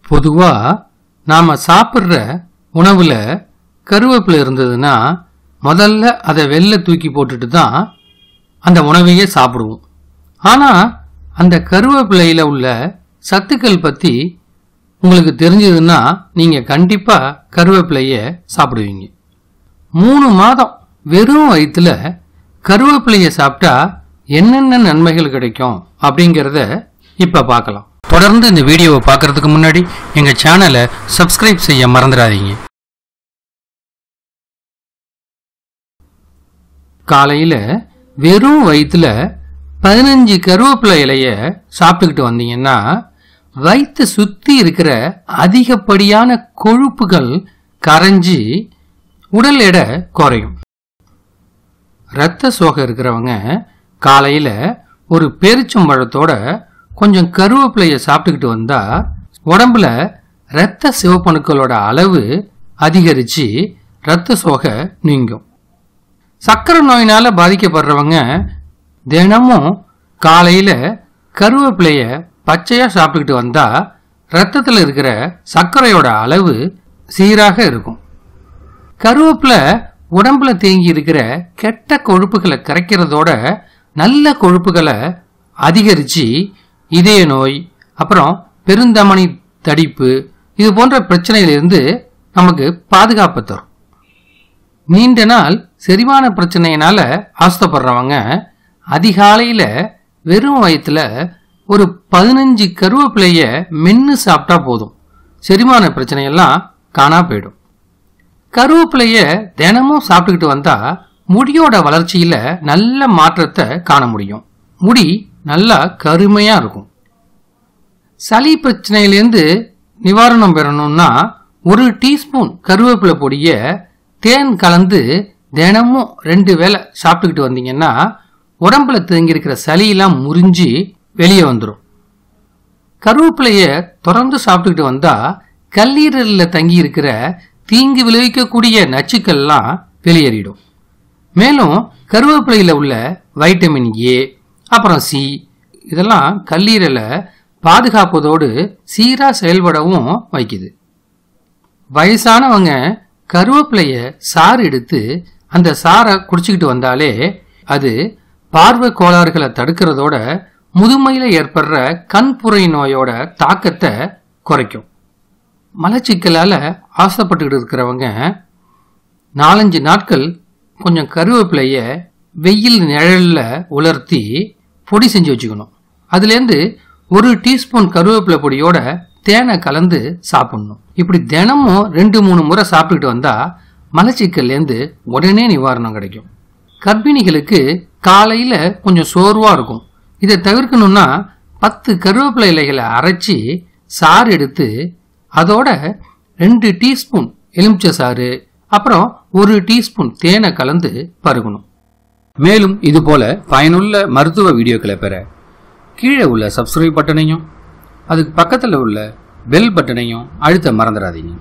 பொதுவா நாம சாப்பிட்ற உணவுல கருவேப்பிலை இருந்ததுன்னா முதல்ல அதை வெளில தூக்கி போட்டுட்டு தான் அந்த உணவையே சாப்பிடுவோம். ஆனா அந்த கருவேப்பிலையில உள்ள சத்துக்கள் பத்தி உங்களுக்கு தெரிஞ்சதுன்னா நீங்க கண்டிப்பா கருவேப்பிலைய சாப்பிடுவீங்க. 3 மாதம் வெறும் வயிற்றுல கருவேப்பிலைய சாப்பிட்டா என்னென்ன நன்மைகள் கிடைக்கும் அப்படிங்கிறத இப்ப பார்க்கலாம். தொடர்ந்து இந்த வீடியோவை பார்க்கறதுக்கு முன்னாடி எங்க சேனலை சப்ஸ்கிரைப் செய்ய மறந்துடாதீங்க. காலையில வெறும் வயிற்றுல 15 கருவேப்பிலை இலைய சாப்பிட்டுக்கிட்டு வந்தீங்கன்னா வயிற்று சுத்தி இருக்கிற அதிகப்படியான கொழுப்புகள் கரைஞ்சி உடல் எடை குறையும். இரத்த சோகை இருக்கிறவங்க காலையில ஒரு பேரிச்சம்பழத்தோட கொஞ்சம் கருவேப்பிலைய சாப்பிட்டுக்கிட்டு வந்தா உடம்புல இரத்த சிவப்பணுக்களோட அளவு அதிகரிச்சு இரத்த சோகை நீங்கும். சர்க்கரை நோயினால பாதிக்கப்படுறவங்க தினமும் காலையில கருவேப்பிலைய பச்சையா சாப்பிட்டுக்கிட்டு வந்தா ரத்தத்தில் இருக்கிற சர்க்கரையோட அளவு சீராக இருக்கும். கருவேப்பிலை உடம்புல தேங்கி இருக்கிற கெட்ட கொழுப்புகளை கரைக்கிறதோட நல்ல கொழுப்புகளை அதிகரிச்சு இதய நோய், அப்புறம் பெருந்தமனி தடிப்பு இது போன்ற பிரச்சனையிலிருந்து நமக்கு பாதுகாப்பு தரும். நீண்ட நாள் செரிமான பிரச்சனையினால அவஸ்தைப்படுறவங்க அதிகாலையில வெறும் வயிற்றுல ஒரு 15 கருவேப்பிலைய மென்னு சாப்பிட்டா போதும், செரிமான பிரச்சனையெல்லாம் காணா போயிடும். கருவேப்பிலைய தினமும் சாப்பிட்டுக்கிட்டு வந்தா முடியோட வளர்ச்சியில நல்ல மாற்றத்தை காண முடியும். முடி நல்லா கருமையா இருக்கும். சளி பிரச்சனையிலேருந்து நிவாரணம் பெறணும்னா 1 டீஸ்பூன் கருவேப்பிலை பொடிய தேன் கலந்து தினமும் 2 வேளை சாப்பிட்டுக்கிட்டு வந்தீங்கன்னா உடம்புல தேங்கி இருக்கிற சளியெல்லாம் முறிஞ்சு வெளியே வந்துடும். கருவேப்பிலைய தொடர்ந்து சாப்பிட்டுக்கிட்டு வந்தா கல்லீரலில் தங்கி இருக்கிற தீங்கு விளைவிக்கக்கூடிய நச்சுக்கள்லாம் வெளியேறிடும். மேலும் கருவேப்பிலையில் உள்ள வைட்டமின் ஏ, அப்புறம் சி இதெல்லாம் கல்லீரலை பாதுகாப்பதோடு சீராக செயல்படவும் வைக்குது. வயசானவங்க கருவேப்பிலைய சாறு எடுத்து அந்த சாரை குடிச்சுக்கிட்டு வந்தாலே அது பார்வை கோளாறுகளை தடுக்கிறதோட முதுமையில ஏற்படுற கண்புரை நோயோட தாக்கத்தை குறைக்கும். மலச்சிக்கலால ஆசைப்பட்டுக்கிட்டு இருக்கிறவங்க 4-5 நாட்கள் கொஞ்சம் கருவேப்பிலைய வெயில் நிழல்ல உலர்த்தி பொடி செஞ்சு வச்சுக்கணும். அதுலேருந்து 1 டீஸ்பூன் கருவேப்பிலை பொடியோட தேனை கலந்து சாப்பிடணும். இப்படி தினமும் 2-3 முறை சாப்பிட்டுக்கிட்டு வந்தா மலச்சிக்கல்லேருந்து உடனே நிவாரணம் கிடைக்கும். கர்ப்பிணிகளுக்கு காலையில கொஞ்சம் சோர்வா இருக்கும். இதை தவிர்க்கணும்னா 10 கருவேப்பிலை இலைகளை அரைச்சி சாறு எடுத்து அதோட 2 டீஸ்பூன் எலுமிச்சை சாறு, அப்புறம் 1 டீஸ்பூன் தேனை கலந்து பருகணும். மேலும் இது போல பயனுள்ள மருத்துவ வீடியோக்களை பெற கீழே உள்ள சப்ஸ்கிரைப் பட்டனையும் அதுக்கு பக்கத்தில் உள்ள பெல் பட்டனையும் அழுத்த மறந்துடாதீங்க.